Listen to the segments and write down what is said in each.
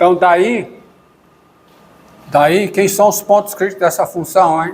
Então, daí, quem são os pontos críticos dessa função, hein?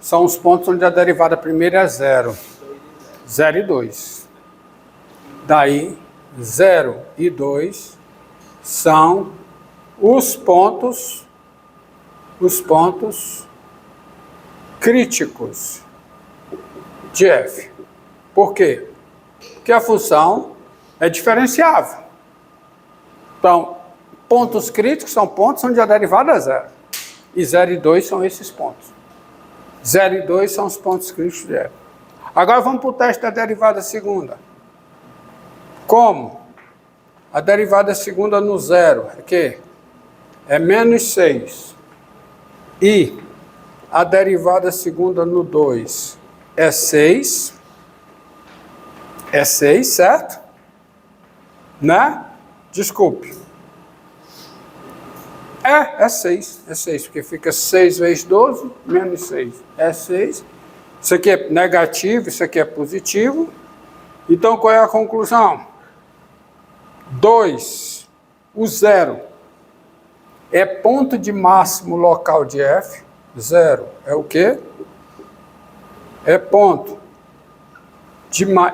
São os pontos onde a derivada primeira é 0. 0 e 2. Daí, 0 e 2 são os pontos críticos de f. Por quê? Porque a função é diferenciável. Então, pontos críticos são pontos onde a derivada é 0. E 0 e 2 são esses pontos. 0 e 2 são os pontos críticos de f. Agora vamos para o teste da derivada segunda. Como? A derivada segunda no 0 é que é menos 6. E a derivada segunda no 2 é 6. É 6, certo? Né? Desculpe. É 6. É 6, porque fica 6 vezes 12, menos 6. É 6. Isso aqui é negativo, isso aqui é positivo. Então, qual é a conclusão? 2, o 0, é ponto de máximo local de f. 0 é o quê? É ponto.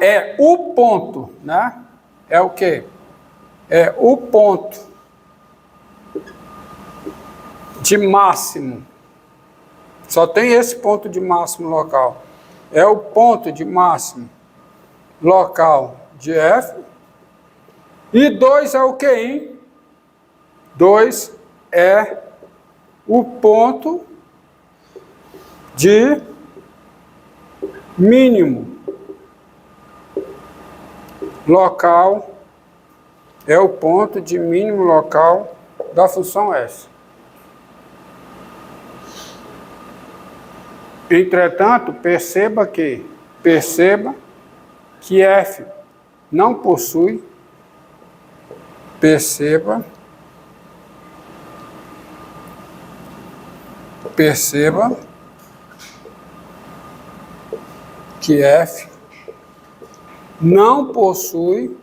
É o ponto, né? É o quê? É o ponto de máximo. Só tem esse ponto de máximo local. É o ponto de máximo local de f. E 2 é o quê, hein? 2 é o ponto de mínimo local, é o ponto de mínimo local da função s. Entretanto, perceba que f não possui, perceba que f não possui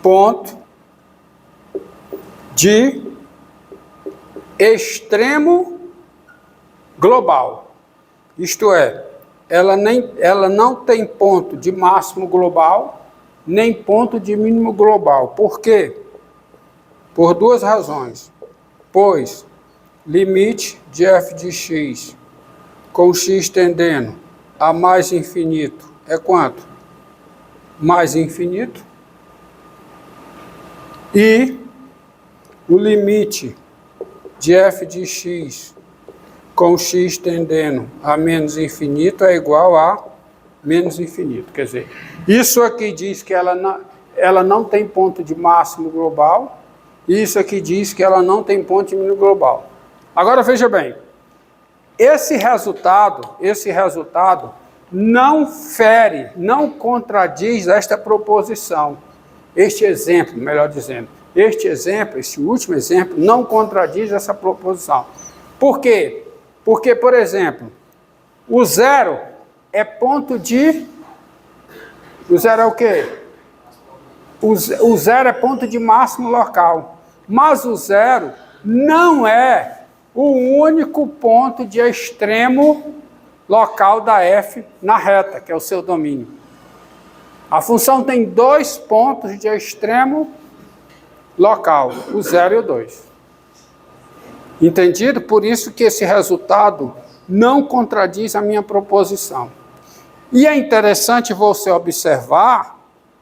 ponto de extremo global. Isto é, ela não tem ponto de máximo global, nem ponto de mínimo global. Por quê? Por duas razões. Pois limite de f de x com x tendendo a mais infinito é quanto? Mais infinito. E o limite de f de x com x tendendo a menos infinito é igual a menos infinito. Quer dizer, isso aqui diz que ela não tem ponto de máximo global, e isso aqui diz que ela não tem ponto de mínimo global. Agora veja bem, esse resultado não fere, não contradiz esta proposição. Este exemplo, melhor dizendo, este último exemplo, não contradiz essa proposição. Por quê? Porque, por exemplo, o 0 é ponto de... O 0 é o quê? O 0 é ponto de máximo local. Mas o 0 não é o único ponto de extremo local da f na reta, que é o seu domínio. A função tem 2 pontos de extremo local, o 0 e o 2. Entendido? Por isso que esse resultado não contradiz a minha proposição. E é interessante você observar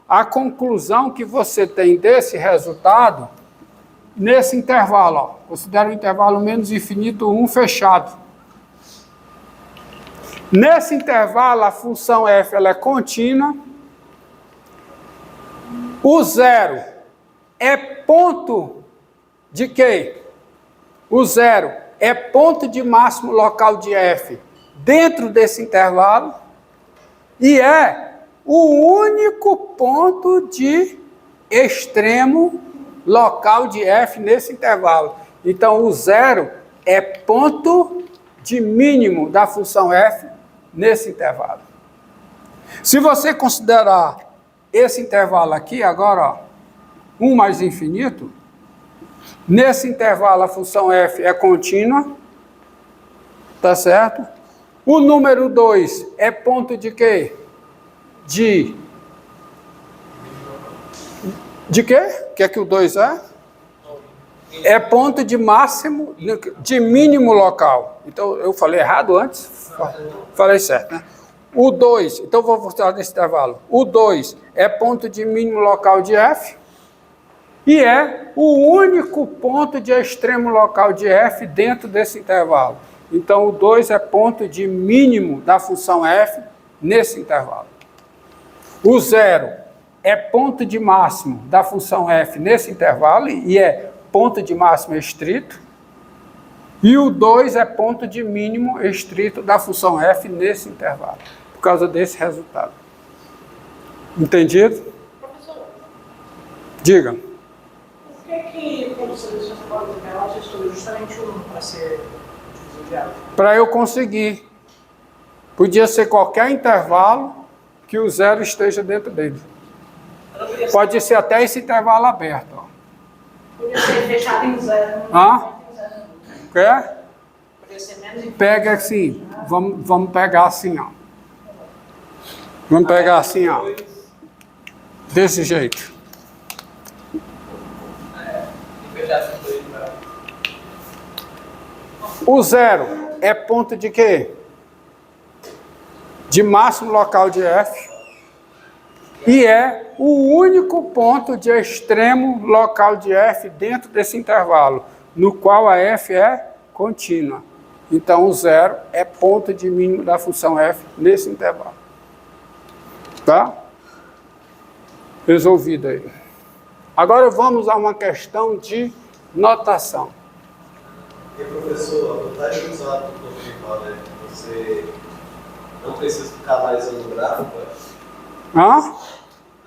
a conclusão que você tem desse resultado nesse intervalo. Ó. Considera o intervalo menos infinito 1 fechado. Nesse intervalo, a função f ela é contínua. O 0 é ponto de quê? O 0 é ponto de máximo local de f dentro desse intervalo e é o único ponto de extremo local de f nesse intervalo. Então, o 0 é ponto de mínimo da função f nesse intervalo. Se você considerar esse intervalo aqui, agora, ó, 1 mais infinito. Nesse intervalo, a função f é contínua. Tá certo? O número 2 é ponto de quê? De quê? O que é que o 2 é? É ponto de máximo, de mínimo local. Então, eu falei errado antes? Falei certo, né? O 2, então vou mostrar nesse intervalo. O 2 é ponto de mínimo local de f e é o único ponto de extremo local de f dentro desse intervalo. Então, o 2 é ponto de mínimo da função f nesse intervalo. O 0 é ponto de máximo da função f nesse intervalo e é ponto de máximo estrito. E o 2 é ponto de mínimo estrito da função f nesse intervalo, por causa desse resultado. Entendido? Professor, Diga. por que quando você deixou essa palavra de intervalo, você escolheu justamente um para ser dividido? Para eu conseguir. Podia ser qualquer intervalo que o 0 esteja dentro dele. Pode ser até esse intervalo aberto. Ó. Podia ser fechado em 0. Hã? Quer? Podia ser menos. Pega assim. Vamos pegar assim, ó. Vamos pegar assim, ó. Desse jeito. O 0 é ponto de quê? De máximo local de f. E é o único ponto de extremo local de f dentro desse intervalo, no qual a f é contínua. Então, o 0 é ponto de mínimo da função f nesse intervalo. Tá? Resolvido aí. Agora vamos a uma questão de notação. E, professor, a vantagem de usar o derivado é que você não precisa ficar analisando o gráfico? Hã?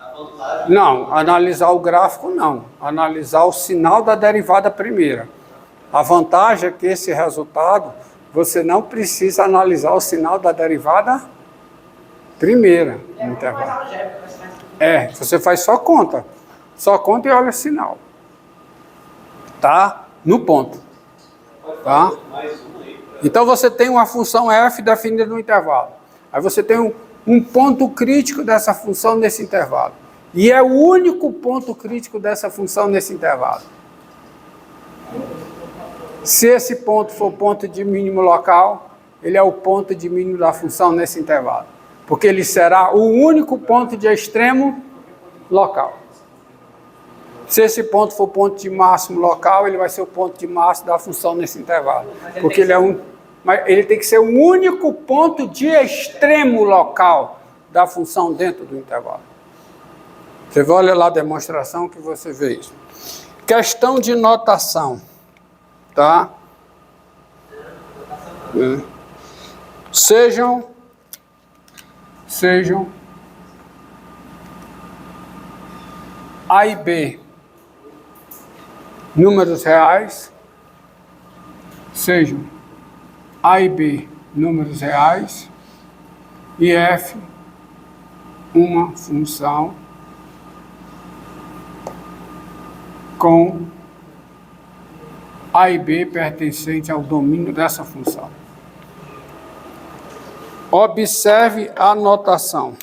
A vantagem... Não, analisar o gráfico não. Analisar o sinal da derivada primeira. A vantagem é que esse resultado, você não precisa analisar o sinal da derivada primeira no intervalo. É, você faz só conta. Só conta e olha o sinal. Tá? No ponto. Tá? Então você tem uma função f definida no intervalo. Aí você tem um ponto crítico dessa função nesse intervalo. E é o único ponto crítico dessa função nesse intervalo. Se esse ponto for ponto de mínimo local, ele é o ponto de mínimo da função nesse intervalo. Porque ele será o único ponto de extremo local. Se esse ponto for ponto de máximo local, ele vai ser o ponto de máximo da função nesse intervalo. Porque ele é mas ele tem que ser o único ponto de extremo local da função dentro do intervalo. Você vai olhar lá a demonstração que você vê isso. Questão de notação. Tá? Sejam A e B números reais, sejam A e B números reais e f uma função com A e B pertencente ao domínio dessa função. Observe a notação.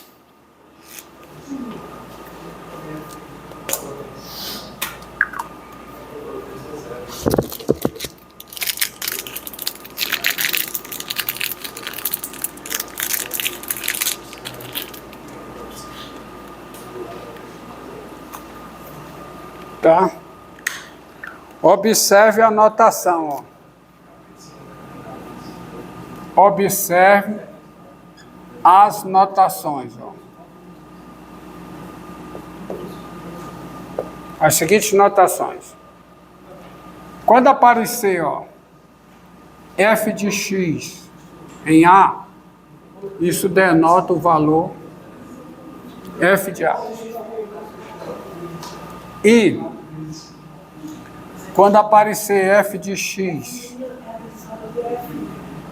Tá? Observe a notação. Ó. Observe as notações. Ó. As seguintes notações. Quando aparecer ó, f de x em A, isso denota o valor f de A. E quando aparecer f de x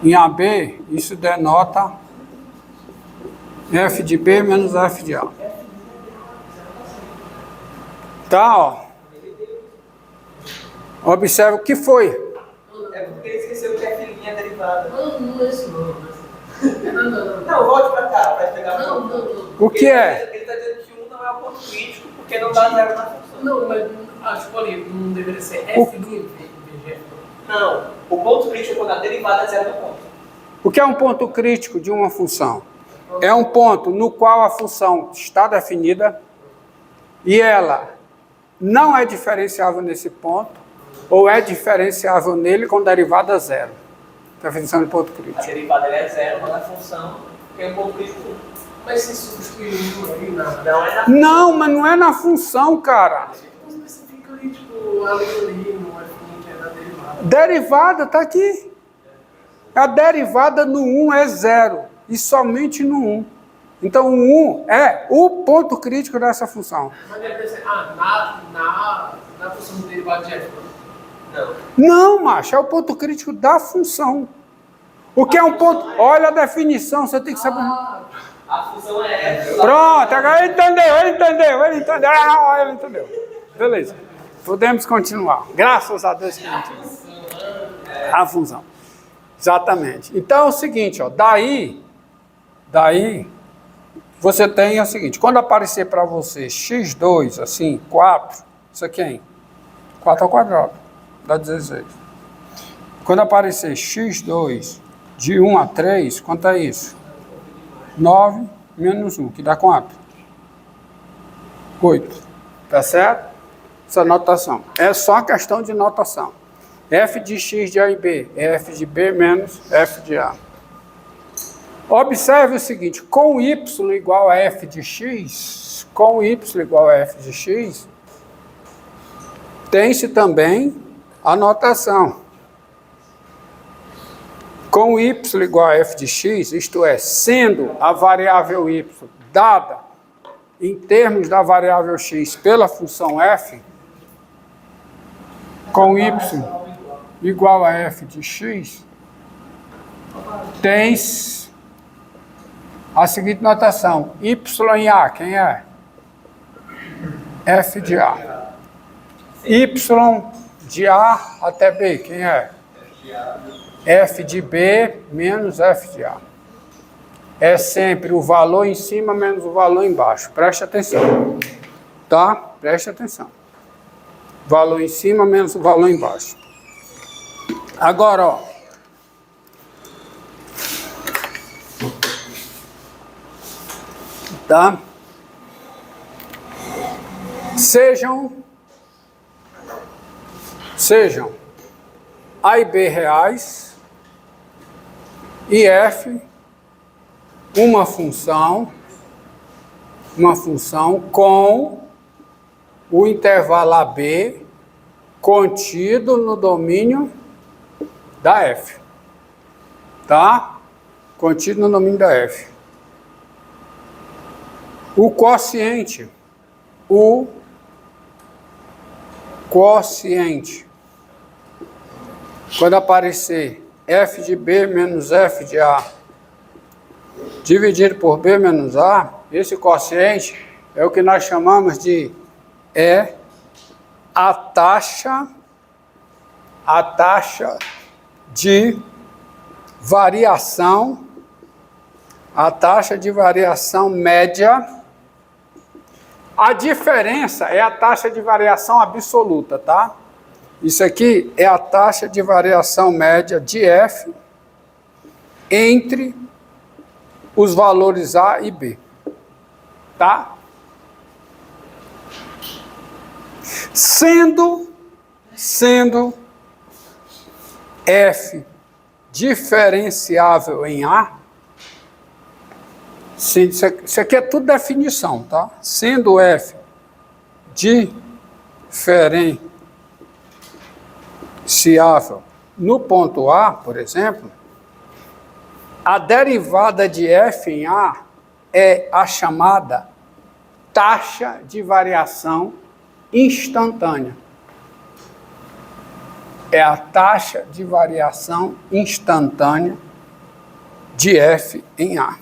em AB, isso denota f de B menos f de A. Tá, ó. Observe o que foi. É porque ele esqueceu que a filhinha é derivada. Não é isso não. Não, volte pra cá, pra pegar Não. O que é? Ele está dizendo que 1 não é o ponto crítico, porque não dá zero na função. Não, mas acho que ali não deveria ser F do VG. Não, o ponto crítico é quando a derivada é zero do ponto. O que é um ponto crítico de uma função? É um ponto no qual a função está definida e ela não é diferenciável nesse ponto ou é diferenciável nele com derivada zero. Definição de ponto A crítico. derivada é zero, mas a função tem um ponto crítico 1. Mas se substituir um ali na... Não é na Não, mas não é na função, cara. Você especifica ali, tipo, ali no F que é da derivada. Derivada está aqui. A derivada no 1 é zero e somente no 1. Então o 1 é o ponto crítico dessa função. Mas deve ser, na função do derivado de F. Não. Não, macho, é o ponto crítico da função. O que é um ponto? Olha a definição, você tem que saber. A função é F. Pronto, agora ele entendeu. Ah, ele entendeu. Beleza. Podemos continuar. Graças a Deus que ele entendeu. A função. Exatamente. Então é o seguinte, ó, daí você tem o seguinte, quando aparecer para você x2, assim, 4, isso aqui é 4 ao quadrado, dá 16. Quando aparecer x2 de 1 a 3, quanto é isso? 9 menos 1, que dá quanto? 8. Tá certo? Essa notação. É só questão de notação. F de x de A e B é F de B menos F de A. Observe o seguinte, com y igual a F de x, tem-se também a notação. Com y igual a F de x, isto é, sendo a variável y dada em termos da variável x pela função f, com y igual a f de x, tens a seguinte notação, y em A, quem é? F de A. Y de A até B, quem é? F de B menos F de A. É sempre o valor em cima menos o valor embaixo. Preste atenção. Tá? Preste atenção. Valor em cima menos o valor embaixo. Agora, ó. Tá? Sejam A e B reais e F uma função com o intervalo AB contido no domínio da F. Tá? Contido no domínio da F. O quociente, quando aparecer F de B menos F de A dividido por B menos A, esse quociente é o que nós chamamos de a taxa de variação, média. A diferença é a taxa de variação absoluta, tá? Isso aqui é a taxa de variação média de F entre os valores A e B, tá? Sendo F diferenciável em A, isso aqui é tudo definição, tá? Sendo F diferenciável no ponto A, por exemplo, a derivada de F em A é a chamada taxa de variação instantânea. É a taxa de variação instantânea de F em A.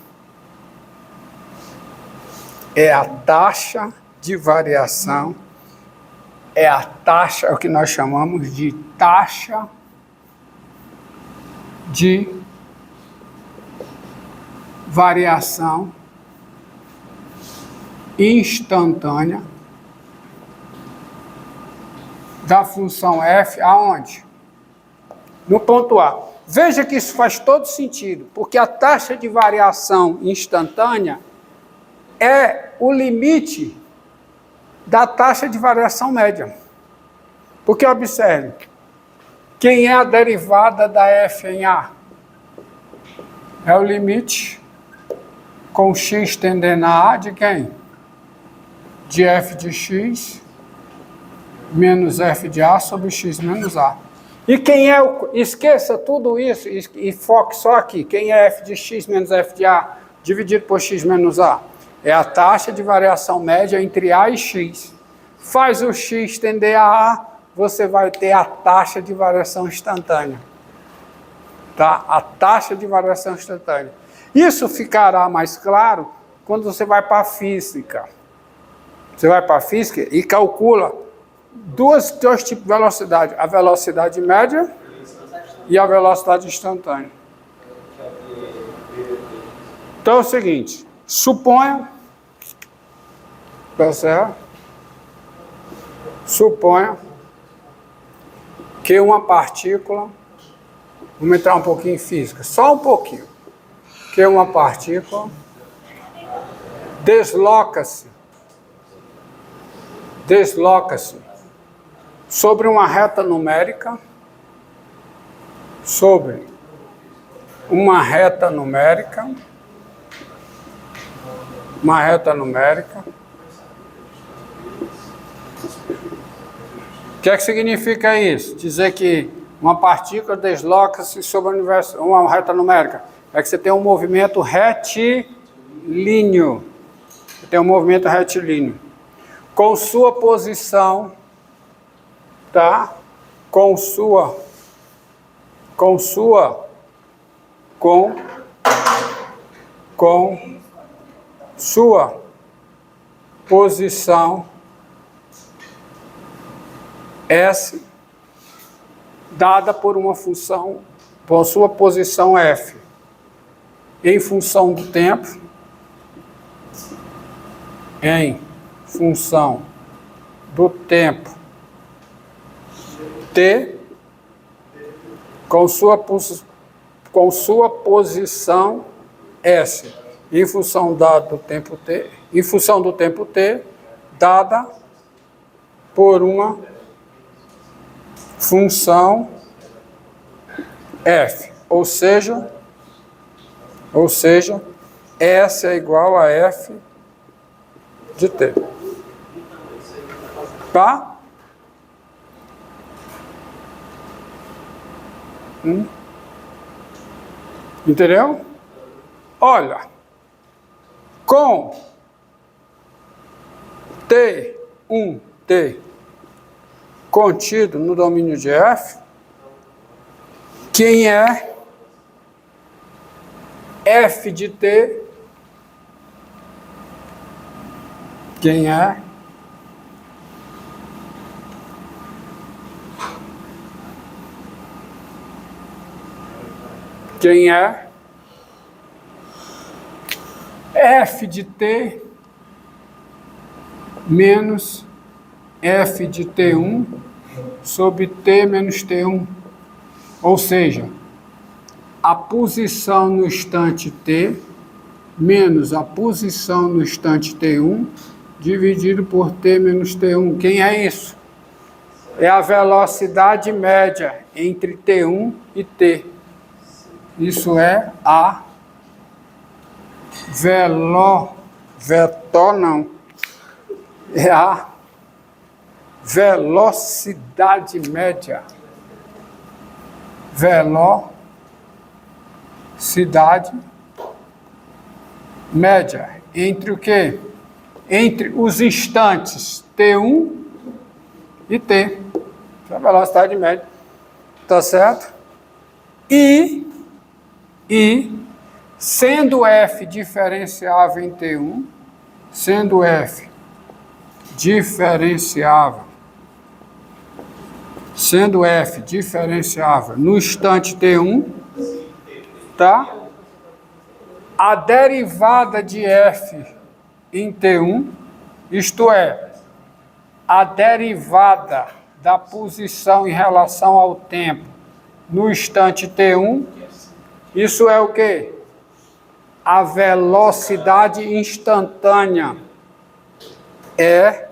É a taxa de variação é a taxa, é o que nós chamamos de taxa de variação instantânea da função f aonde? No ponto A. Veja que isso faz todo sentido, porque a taxa de variação instantânea é o limite da taxa de variação média. Porque observe, quem é a derivada da f em A? É o limite com x tendendo a A de quem? De f de x menos f de A sobre x menos A. E quem é o... Esqueça tudo isso e foque só aqui. Quem é f de x menos f de A dividido por x menos A? É a taxa de variação média entre A e x. Faz o x tender a A, você vai ter a taxa de variação instantânea. Tá? A taxa de variação instantânea. Isso ficará mais claro quando você vai para a física. Você vai para a física e calcula dois tipos de velocidade. A velocidade média e a velocidade instantânea. Então é o seguinte, suponha, tá certo? Suponha que uma partícula, vamos entrar um pouquinho em física, só um pouquinho, que uma partícula desloca-se sobre uma reta numérica, O que é que significa isso? Dizer que uma partícula desloca-se sobre uma reta numérica. É que você tem um movimento retilíneo. Você tem um movimento retilíneo. Com sua posição, tá? Com sua posição S dada por uma função, por sua posição f, em função do tempo, t, com sua posição s, em função do tempo t, dada por uma função f, ou seja, S é igual a f de t. Tá? Entendeu? Olha, com T contido no domínio de F, quem é F de T, quem é F de T menos F de T1 sobre T menos T1. Ou seja, a posição no instante T menos a posição no instante T1 dividido por T menos T1. Quem é isso? É a velocidade média entre T1 e T. Isso é a é a velocidade média. Velocidade média. Entre o quê? Entre os instantes T1 e T. Essa é a velocidade média. Tá certo? E sendo F diferenciável em T1, sendo F diferenciável sendo f diferenciável no instante t1, tá? A derivada de f em t1, isto é, a derivada da posição em relação ao tempo no instante t1, isso é o quê? A velocidade instantânea é